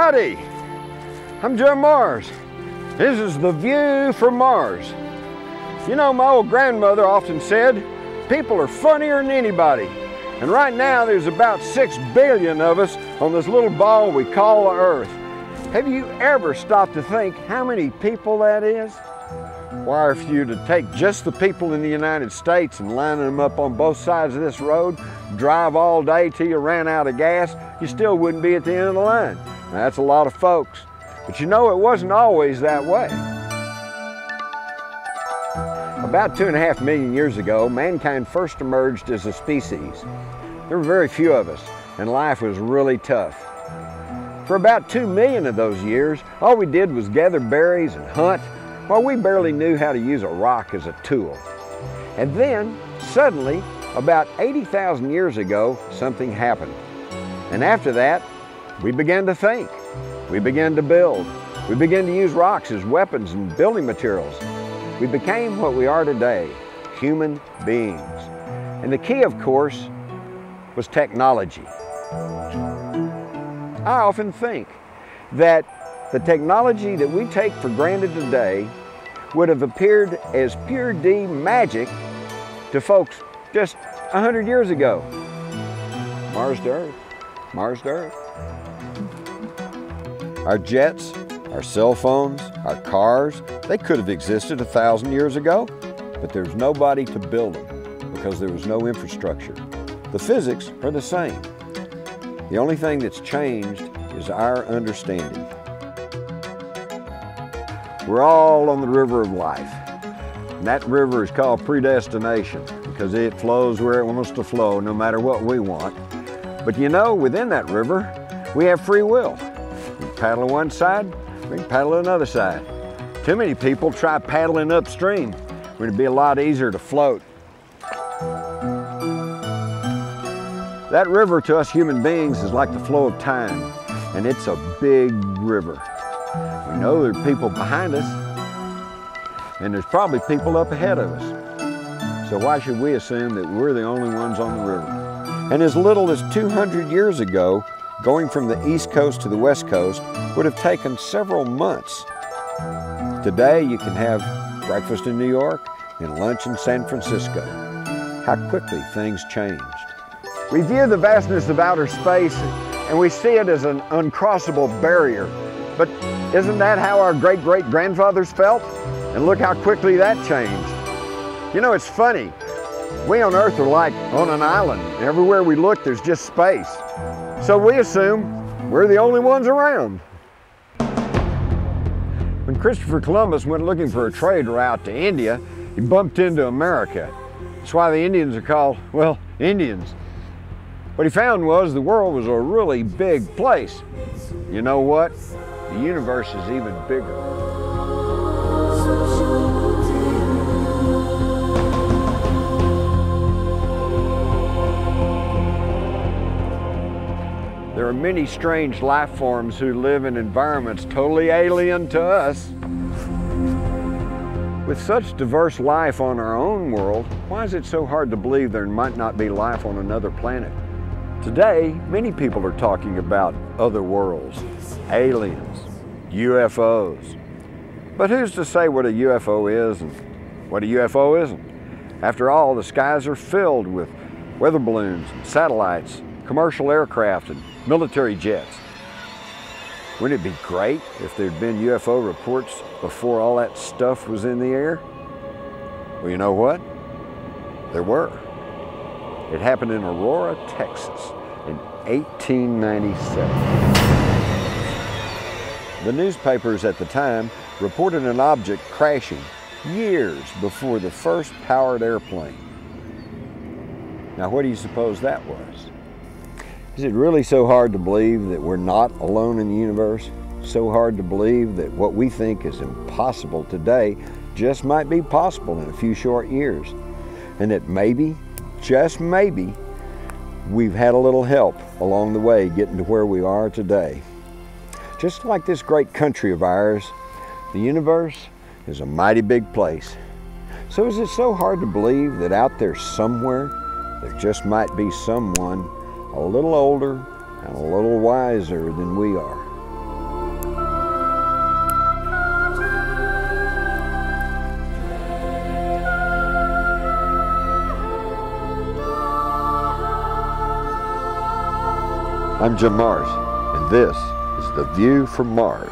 Howdy, I'm Jim Mars. This is The View from Mars. You know, my old grandmother often said, people are funnier than anybody. And right now there's about 6 billion of us on this little ball we call the Earth. Have you ever stopped to think how many people that is? Why, if you to take just the people in the United States and line them up on both sides of this road, drive all day till you ran out of gas, you still wouldn't be at the end of the line. Now, that's a lot of folks. But you know, it wasn't always that way. About 2.5 million years ago, mankind first emerged as a species. There were very few of us, and life was really tough. For about 2 million of those years, all we did was gather berries and hunt, while we barely knew how to use a rock as a tool. And then, suddenly, about 80,000 years ago, something happened. And after that, we began to think. We began to build. We began to use rocks as weapons and building materials. We became what we are today, human beings. And the key, of course, was technology. I often think that the technology that we take for granted today would have appeared as pure D magic to folks just 100 years ago. Mars to Earth, Mars to Earth. Our jets, our cell phones, our cars, they could have existed 1,000 years ago, but there's nobody to build them because there was no infrastructure. The physics are the same. The only thing that's changed is our understanding. We're all on the river of life. And that river is called predestination because it flows where it wants to flow, no matter what we want. But you know, within that river, we have free will. We can paddle on one side, we can paddle on another side. Too many people try paddling upstream when it'd be a lot easier to float. That river to us human beings is like the flow of time, and it's a big river. We know there are people behind us, and there's probably people up ahead of us. So why should we assume that we're the only ones on the river? And as little as 200 years ago, going from the East Coast to the West Coast would have taken several months. Today, you can have breakfast in New York and lunch in San Francisco. How quickly things changed. We view the vastness of outer space and we see it as an uncrossable barrier. But isn't that how our great-great-grandfathers felt? And look how quickly that changed. You know, it's funny. We on Earth are like on an island. Everywhere we look, there's just space. So we assume we're the only ones around. When Christopher Columbus went looking for a trade route to India, he bumped into America. That's why the Indians are called, well, Indians. What he found was the world was a really big place. You know what? The universe is even bigger. There are many strange life forms who live in environments totally alien to us. With such diverse life on our own world, why is it so hard to believe there might not be life on another planet? Today, many people are talking about other worlds, aliens, UFOs. But who's to say what a UFO is and what a UFO isn't? After all, the skies are filled with weather balloons and satellites, commercial aircraft and military jets. Wouldn't it be great if there'd been UFO reports before all that stuff was in the air? Well, you know what? There were. It happened in Aurora, Texas in 1897. The newspapers at the time reported an object crashing years before the first powered airplane. Now, what do you suppose that was? Is it really so hard to believe that we're not alone in the universe? So hard to believe that what we think is impossible today just might be possible in a few short years? And that maybe, just maybe, we've had a little help along the way getting to where we are today. Just like this great country of ours, the universe is a mighty big place. So is it so hard to believe that out there somewhere, there just might be someone a little older and a little wiser than we are? I'm Jim Marrs, and this is The View from Mars.